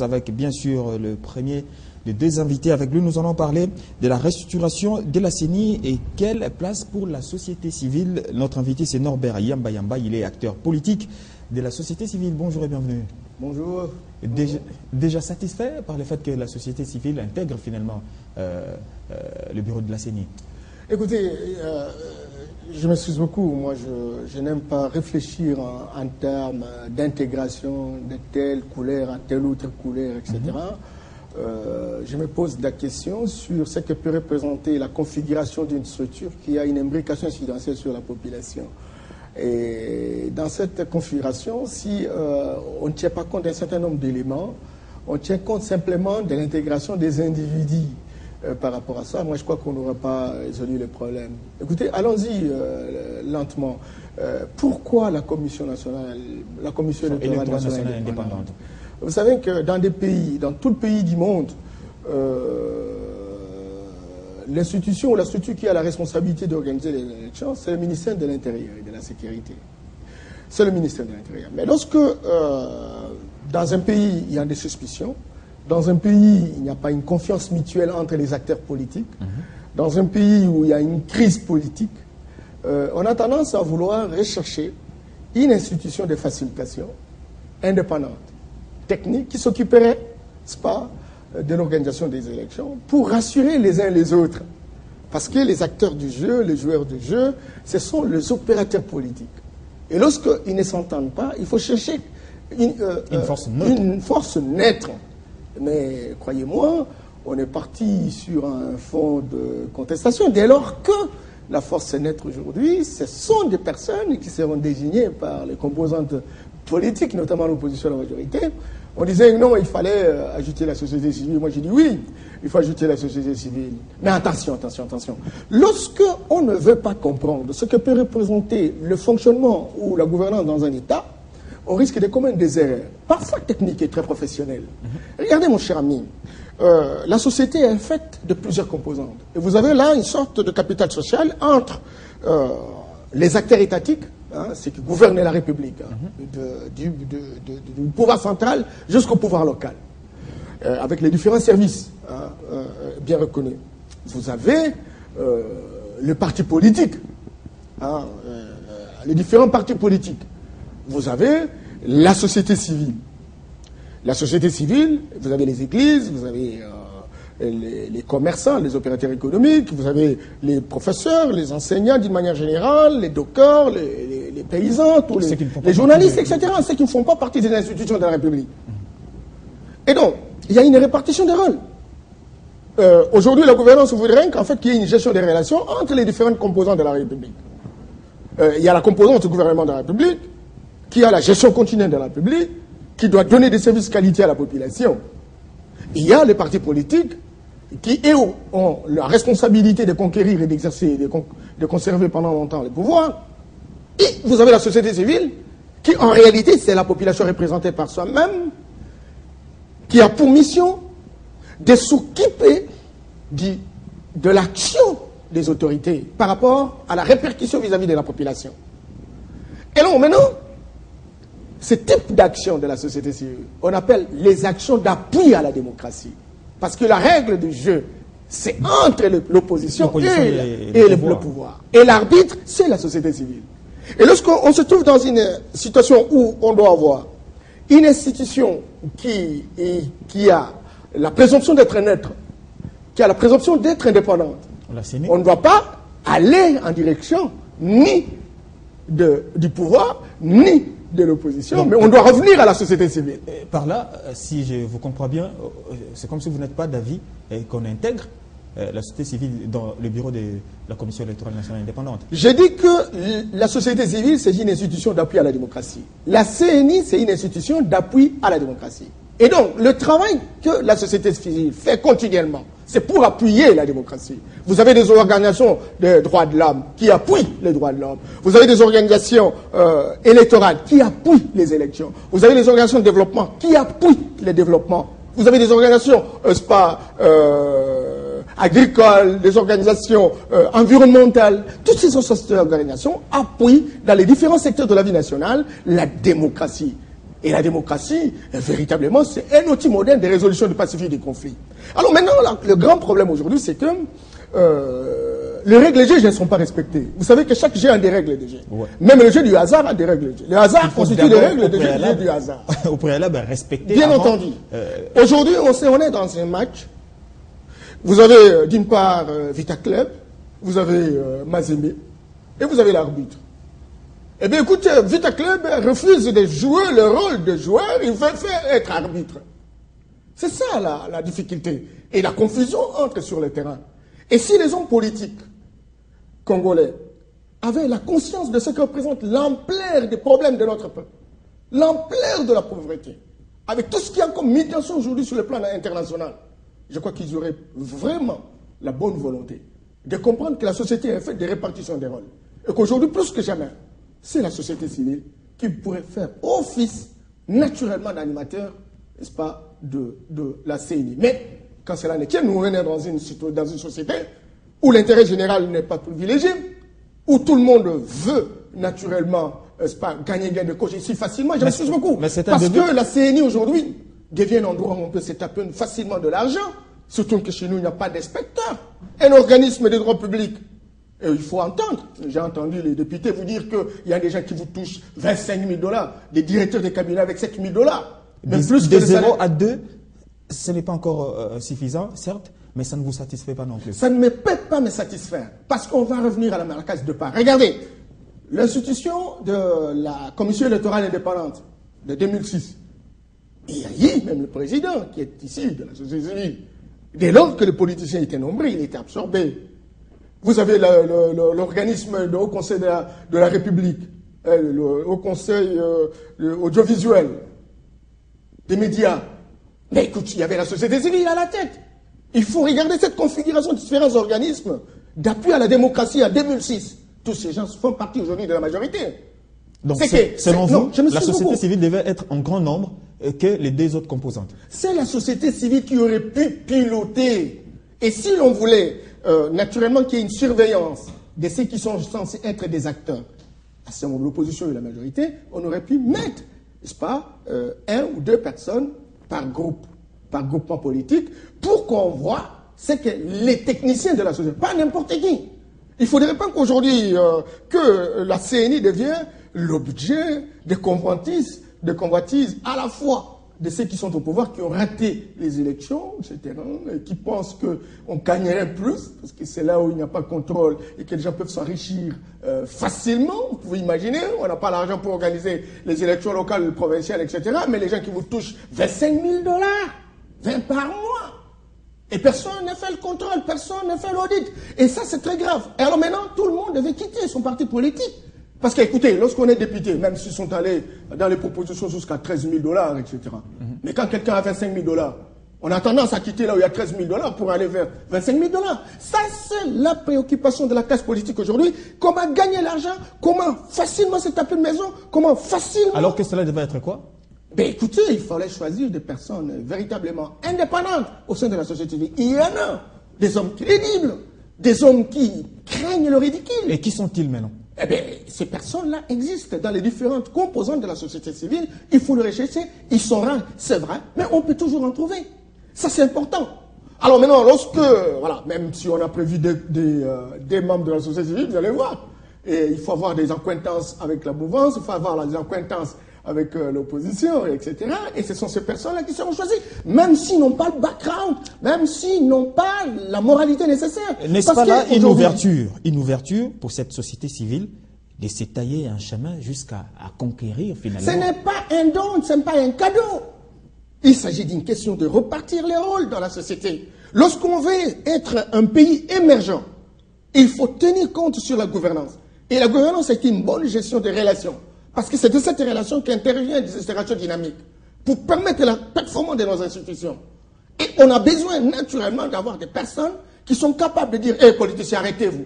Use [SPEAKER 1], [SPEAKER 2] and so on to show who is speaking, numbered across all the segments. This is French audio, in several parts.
[SPEAKER 1] Avec bien sûr le premier des deux invités. Avec lui, nous allons parler de la restructuration de la CENI et quelle place pour la société civile. Notre invité, c'est Norbert Yamba Yamba. Il est acteur politique de la société civile. Bonjour et bienvenue.
[SPEAKER 2] Bonjour.
[SPEAKER 1] Déjà satisfait par le fait que la société civile intègre finalement le bureau de la CENI?
[SPEAKER 2] Écoutez, je m'excuse beaucoup. Moi, je n'aime pas réfléchir en termes d'intégration de telle couleur à telle autre couleur, etc. Je me pose la question sur ce que peut représenter la configuration d'une structure qui a une imbrication incidentielle sur la population. Et dans cette configuration, si on ne tient pas compte d'un certain nombre d'éléments, on tient compte simplement de l'intégration des individus par rapport à ça. Moi, je crois qu'on n'aura pas résolu le problème. Écoutez, allons-y lentement. Pourquoi la Commission nationale, la Commission électorale nationale indépendante? Vous savez que dans des pays, dans tout le pays du monde, l'institution ou la structure qui a la responsabilité d'organiser les élections, c'est le ministère de l'Intérieur et de la Sécurité. C'est le ministère de l'Intérieur. Mais lorsque dans un pays, il y a des suspicions, dans un pays, il n'y a pas une confiance mutuelle entre les acteurs politiques, dans un pays où il y a une crise politique, on a tendance à vouloir rechercher une institution de facilitation indépendante, technique, qui s'occuperait, n'est-ce pas, de l'organisation des élections pour rassurer les uns les autres. Parce que les acteurs du jeu, les joueurs du jeu, ce sont les opérateurs politiques. Et lorsqu'ils ne s'entendent pas, il faut chercher une force neutre. Mais croyez-moi, on est parti sur un fond de contestation. Dès lors que la force neutre aujourd'hui, ce sont des personnes qui seront désignées par les composantes politiques, notamment l'opposition à la majorité. On disait que non, il fallait ajouter la société civile. Moi, j'ai dit oui, il faut ajouter la société civile. Mais attention, attention, attention. Lorsque on ne veut pas comprendre ce que peut représenter le fonctionnement ou la gouvernance dans un État, on risque de commettre des erreurs, parfois techniques et très professionnelles. Regardez, mon cher ami, la société est faite de plusieurs composantes. Et vous avez là une sorte de capital social entre les acteurs étatiques, ceux qui gouvernent la République, du pouvoir central jusqu'au pouvoir local, avec les différents services bien reconnus. Vous avez le parti politique, les différents partis politiques. Vous avez la société civile. La société civile, vous avez les églises, vous avez les commerçants, les opérateurs économiques, vous avez les professeurs, les enseignants d'une manière générale, les dockers, les paysans, tous les journalistes, etc. Ceux qui ne font pas partie des institutions de la République. Et donc, il y a une répartition des rôles. Aujourd'hui, la gouvernance voudrait qu'en fait, qu'il y ait une gestion des relations entre les différentes composantes de la République. Il y a la composante du gouvernement de la République, qui a la gestion continue de la République, qui doit donner des services qualité à la population. Il y a les partis politiques qui, eux, ont la responsabilité de conquérir et d'exercer, de conserver pendant longtemps le pouvoir. Et vous avez la société civile, qui en réalité, c'est la population représentée par soi-même, qui a pour mission de s'occuper de l'action des autorités par rapport à la répercussion vis-à-vis de la population. Et là, maintenant, ce type d'action de la société civile, on appelle les actions d'appui à la démocratie. Parce que la règle du jeu, c'est entre l'opposition et le pouvoir. Et l'arbitre, c'est la société civile. Et lorsqu'on se trouve dans une situation où on doit avoir une institution qui a la présomption d'être neutre, qui a la présomption d'être indépendante, on ne doit pas aller en direction ni du pouvoir, ni de l'opposition, mais on doit revenir à la société civile.
[SPEAKER 1] Par là, si je vous comprends bien, c'est comme si vous n'êtes pas d'avis qu'on intègre la société civile dans le bureau de la Commission électorale nationale indépendante.
[SPEAKER 2] J'ai dit que la société civile, c'est une institution d'appui à la démocratie. La CENI, c'est une institution d'appui à la démocratie. Et donc, le travail que la société civile fait continuellement, c'est pour appuyer la démocratie. Vous avez des organisations de droits de l'homme qui appuient les droits de l'homme. Vous avez des organisations électorales qui appuient les élections. Vous avez des organisations de développement qui appuient le développement. Vous avez des organisations agricoles, des organisations environnementales. Toutes ces organisations appuient dans les différents secteurs de la vie nationale la démocratie. Et la démocratie, véritablement, c'est un outil moderne de résolution du pacifique des conflits. Alors maintenant, le grand problème aujourd'hui, c'est que les règles de jeu ne sont pas respectées. Vous savez que chaque jeu a des règles de jeu. Ouais. Même le jeu du hasard a des règles de jeu. Le hasard constitue des règles de jeu du hasard.
[SPEAKER 1] Au préalable, respecter.
[SPEAKER 2] Bien entendu. Aujourd'hui, on est dans un match. Vous avez d'une part Vita Club, vous avez Mazembe, et vous avez l'arbitre. Eh bien, écoutez, Vita Club refuse de jouer le rôle de joueur, il veut faire être arbitre. C'est ça la difficulté. Et la confusion entre sur le terrain. Et si les hommes politiques congolais avaient la conscience de ce que représente l'ampleur des problèmes de notre peuple, l'ampleur de la pauvreté, avec tout ce qu'il y a comme mutation aujourd'hui sur le plan international, je crois qu'ils auraient vraiment la bonne volonté de comprendre que la société est faite de répartition des rôles. Et qu'aujourd'hui, plus que jamais, c'est la société civile qui pourrait faire office naturellement d'animateur, n'est-ce pas, de la CENI. Mais quand cela n'est qu'à nous venir dans une société où l'intérêt général n'est pas privilégié, où tout le monde veut naturellement, n'est-ce pas, gagner gain de cause ici facilement, j'en suis beaucoup. Parce que la CENI aujourd'hui devient un endroit où on peut se taper facilement de l'argent, surtout que chez nous il n'y a pas d'inspecteur. Un organisme de droit public. Et il faut entendre, j'ai entendu les députés vous dire qu'il y a des gens qui vous touchent 25 000 $, des directeurs de cabinet avec 7 000 $.
[SPEAKER 1] Même plus de 0 à 2, ce n'est pas encore suffisant, certes, mais ça ne vous satisfait pas non plus.
[SPEAKER 2] Ça ne me peut pas me satisfaire, parce qu'on va revenir à la case de part. Regardez, l'institution de la Commission électorale indépendante de 2006, il y a eu même le président qui est ici de la société civile. Dès lors que le politicien était nombreux, il était absorbé. Vous avez l'organisme de Haut Conseil de la République, le Haut Conseil audiovisuel, des médias. Mais écoute, il y avait la société civile à la tête. Il faut regarder cette configuration de différents organismes d'appui à la démocratie en 2006. Tous ces gens font partie aujourd'hui de la majorité.
[SPEAKER 1] Donc, selon vous, la société civile devait être en grand nombre que les deux autres composantes. C'est
[SPEAKER 2] la société civile qui aurait pu piloter. Et si l'on voulait naturellement qu'il y ait une surveillance de ceux qui sont censés être des acteurs, à ce moment l'opposition et la majorité, on aurait pu mettre, n'est-ce pas, un ou deux personnes par groupe, par groupement politique, pour qu'on voit ce que les techniciens de la société, pas n'importe qui. Il ne faudrait pas qu'aujourd'hui, que la CENI devienne l'objet de convoitises à la fois de ceux qui sont au pouvoir, qui ont raté les élections, etc., et qui pensent qu'on gagnerait plus, parce que c'est là où il n'y a pas de contrôle et que les gens peuvent s'enrichir facilement. Vous pouvez imaginer, on n'a pas l'argent pour organiser les élections locales, provinciales, etc., mais les gens qui vous touchent 25 000 $, 20 par mois, et personne n'a fait le contrôle, personne n'a fait l'audit. Et ça, c'est très grave. Et alors maintenant, tout le monde devait quitter son parti politique. Parce qu'écoutez, lorsqu'on est député, même s'ils sont allés dans les propositions jusqu'à 13 000 $, etc. Mais quand quelqu'un a 25 000 $, on a tendance à quitter là où il y a 13 000 $ pour aller vers 25 000 $. Ça, c'est la préoccupation de la classe politique aujourd'hui. Comment gagner l'argent, comment facilement se taper une maison, comment facilement...
[SPEAKER 1] Alors que cela devait être quoi?
[SPEAKER 2] Ben écoutez, il fallait choisir des personnes véritablement indépendantes au sein de la société civile. Il y en a des hommes crédibles, des hommes qui craignent le ridicule.
[SPEAKER 1] Et qui sont-ils maintenant?
[SPEAKER 2] Eh bien, ces personnes-là existent dans les différentes composantes de la société civile. Il faut le rechercher. Ils sont rares, c'est vrai, mais on peut toujours en trouver. Ça, c'est important. Alors maintenant, voilà, même si on a prévu des membres de la société civile, vous allez voir. Et il faut avoir des acquaintances avec la mouvance, il faut avoir des acquaintances avec l'opposition, etc. Et ce sont ces personnes-là qui seront choisies, même s'ils n'ont pas le background, même s'ils n'ont pas la moralité nécessaire.
[SPEAKER 1] N'est-ce pas là une ouverture pour cette société civile de se tailler un chemin jusqu'à conquérir finalement?
[SPEAKER 2] Ce n'est pas un don, ce n'est pas un cadeau. Il s'agit d'une question de repartir les rôles dans la société. Lorsqu'on veut être un pays émergent, il faut tenir compte sur la gouvernance. Et la gouvernance, c'est une bonne gestion des relations. Parce que c'est de cette relation qu'intervient des installations dynamiques pour permettre la performance de nos institutions. Et on a besoin naturellement d'avoir des personnes qui sont capables de dire « Hé, politiciens, arrêtez-vous.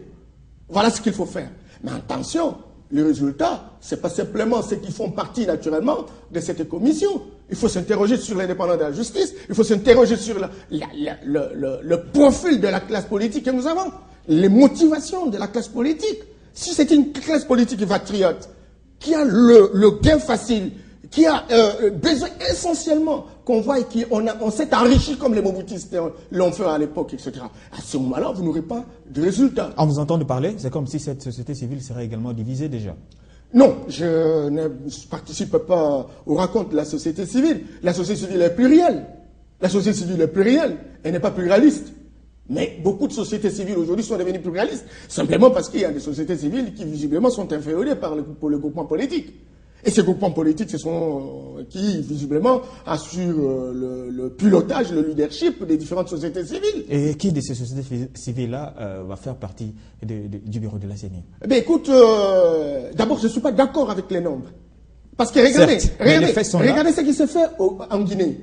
[SPEAKER 2] Voilà ce qu'il faut faire. » Mais attention, le résultat, ce n'est pas simplement ceux qui font partie naturellement de cette commission. Il faut s'interroger sur l'indépendance de la justice, il faut s'interroger sur le profil de la classe politique que nous avons, les motivations de la classe politique. Si c'est une classe politique patriote, qui a le gain facile, qui a besoin essentiellement qu'on voit et on s'est enrichi comme les Mobutistes l'ont fait à l'époque, etc. À ce moment-là, vous n'aurez pas de résultat.
[SPEAKER 1] En vous entendant parler, c'est comme si cette société civile serait également divisée déjà.
[SPEAKER 2] Non, je ne participe pas au raconte de la société civile. La société civile est plurielle. La société civile est plurielle. Elle n'est pas pluraliste. Mais beaucoup de sociétés civiles aujourd'hui sont devenues pluralistes, simplement parce qu'il y a des sociétés civiles qui visiblement sont inféodées pour le groupement politique. Et ces groupements politiques, ce sont qui visiblement assurent le pilotage, le leadership des différentes sociétés civiles.
[SPEAKER 1] Et qui de ces sociétés civiles-là va faire partie du bureau de la CENI?
[SPEAKER 2] Eh bien, écoute, d'abord, je ne suis pas d'accord avec les nombres. Parce que regardez ce qui s'est fait en Guinée.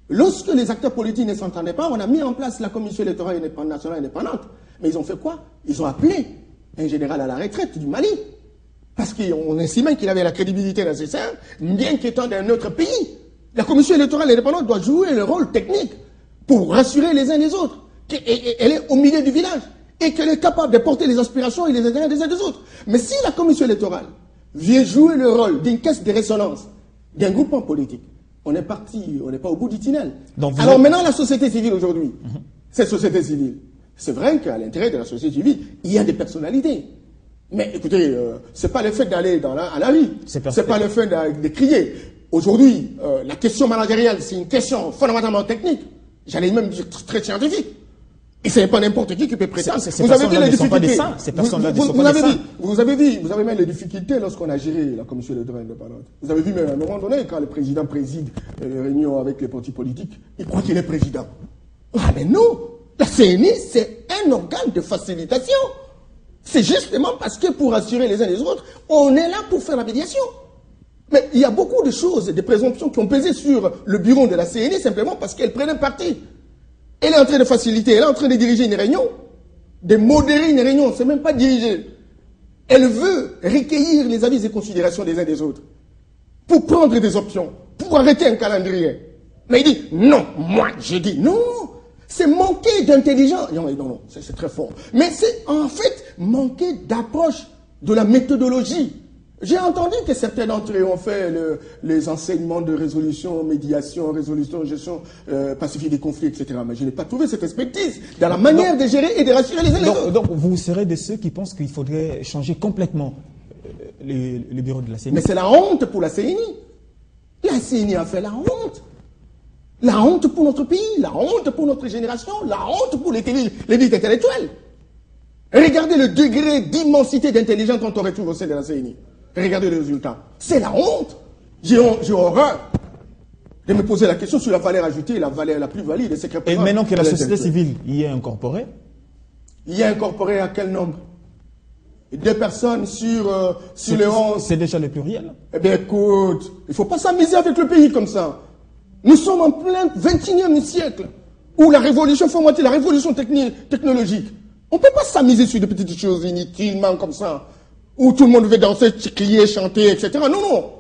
[SPEAKER 2] Lorsque les acteurs politiques ne s'entendaient pas, on a mis en place la commission électorale nationale indépendante. Mais ils ont fait quoi? Ils ont appelé un général à la retraite du Mali. Parce qu'on estimait qu'il avait la crédibilité nécessaire, bien qu'étant d'un autre pays. La commission électorale indépendante doit jouer le rôle technique pour rassurer les uns les autres. Elle est au milieu du village et qu'elle est capable de porter les aspirations et les intérêts des uns des autres. Mais si la commission électorale vient jouer le rôle d'une caisse de résonance d'un groupement politique, on est parti, on n'est pas au bout du tunnel. Alors maintenant, la société civile aujourd'hui, cette société civile, c'est vrai qu'à l'intérieur de la société civile, il y a des personnalités. Mais écoutez, c'est pas le fait d'aller à la rue, c'est pas le fait de crier. Aujourd'hui, la question managériale, c'est une question fondamentalement technique. J'allais même dire très scientifique. Et ce n'est pas n'importe qui peut prétendre.
[SPEAKER 1] Vous avez vu les difficultés.
[SPEAKER 2] Vous avez vu même les difficultés lorsqu'on a géré la commission électorale indépendante. Vous avez vu même à un moment donné, quand le président préside les réunions avec les partis politiques, il croit qu'il est président. Ah mais non, la CENI, c'est un organe de facilitation. C'est justement parce que pour assurer les uns les autres, on est là pour faire la médiation. Mais il y a beaucoup de choses, des présomptions qui ont pesé sur le bureau de la CENI simplement parce qu'elle prenait parti. Elle est en train de faciliter, elle est en train de diriger une réunion, de modérer une réunion, c'est même pas diriger. Elle veut recueillir les avis et considérations des uns des autres pour prendre des options, pour arrêter un calendrier. Mais il dit, non, moi, je dis non. C'est manquer d'intelligence. Non, c'est très fort. Mais c'est en fait manquer d'approche de la méthodologie. J'ai entendu que certains d'entre eux ont fait les enseignements de résolution, médiation, résolution, gestion pacifique des conflits, etc. Mais je n'ai pas trouvé cette expertise dans la manière de gérer et de rassurer les uns les autres.
[SPEAKER 1] Donc vous serez de ceux qui pensent qu'il faudrait changer complètement le bureau de la CENI.
[SPEAKER 2] Mais c'est la honte pour la CENI. La CENI a fait la honte. La honte pour notre pays, la honte pour notre génération, la honte pour l'élite intellectuelle. Regardez le degré d'immensité d'intelligence qu'on retrouve au sein de la CENI. Regardez les résultats. C'est la honte. J'ai horreur de me poser la question sur la valeur ajoutée, la plus-value de ces créateurs.
[SPEAKER 1] Et maintenant que la société civile y est incorporée?
[SPEAKER 2] Y est incorporée à quel nombre? 2 personnes sur les 11. C'est
[SPEAKER 1] déjà le pluriel.
[SPEAKER 2] Eh bien écoute, il ne faut pas s'amuser avec le pays comme ça. Nous sommes en plein 21e siècle où la révolution informatique, la révolution technologique, on ne peut pas s'amuser sur des petites choses inutilement comme ça, où tout le monde veut danser, crier, chanter, etc. Non.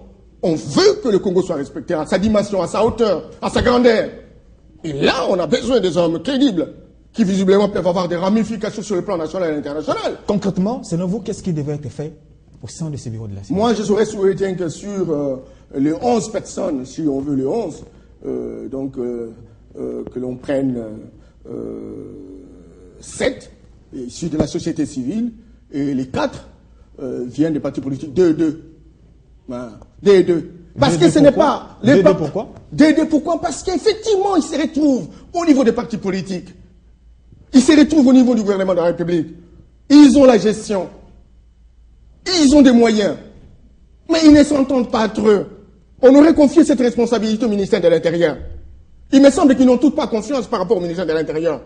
[SPEAKER 2] On veut que le Congo soit respecté à sa dimension, à sa hauteur, à sa grandeur. Et là, on a besoin des hommes crédibles qui visiblement peuvent avoir des ramifications sur le plan national et international.
[SPEAKER 1] Concrètement, selon vous, qu'est-ce qui devrait être fait au sein de ces bureaux de la CENI?
[SPEAKER 2] Moi, je serais souhaité que sur les 11 personnes, si on veut les 11, que l'on prenne 7 issus de la société civile et les 4 viennent des partis politiques. 2-2. Parce que ce n'est pas...
[SPEAKER 1] Pourquoi?
[SPEAKER 2] 2-2 pourquoi? Parce qu'effectivement, ils se retrouvent au niveau des partis politiques. Ils se retrouvent au niveau du gouvernement de la République. Ils ont la gestion. Ils ont des moyens. Mais ils ne s'entendent pas entre eux. On aurait confié cette responsabilité au ministère de l'Intérieur. Il me semble qu'ils n'ont toutes pas confiance par rapport au ministère de l'Intérieur.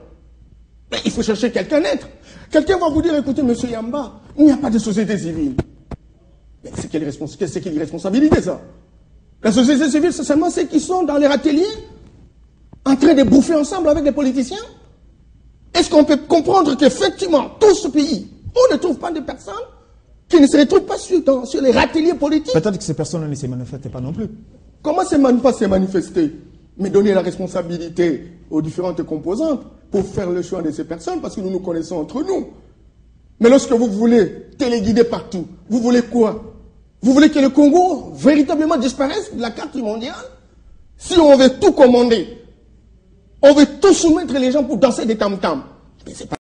[SPEAKER 2] Mais il faut chercher quelqu'un d'autre. Quelqu'un va vous dire, écoutez, monsieur Yamba, il n'y a pas de société civile. Mais c'est quelle responsabilité, ça? La société civile, c'est seulement ceux qui sont dans les ateliers, en train de bouffer ensemble avec les politiciens. Est-ce qu'on peut comprendre qu'effectivement, tout ce pays, on ne trouve pas de personnes qui ne se retrouvent pas sur les râteliers politiques?
[SPEAKER 1] Peut-être que ces personnes ne se manifestent pas non plus.
[SPEAKER 2] Comment pas se manifester? Mais donner la responsabilité aux différentes composantes pour faire le choix de ces personnes, parce que nous nous connaissons entre nous. Mais lorsque vous voulez téléguider partout, vous voulez quoi? Vous voulez que le Congo véritablement disparaisse de la carte mondiale? Si on veut tout commander, on veut tout soumettre les gens pour danser des tam-tams. Mais c'est pas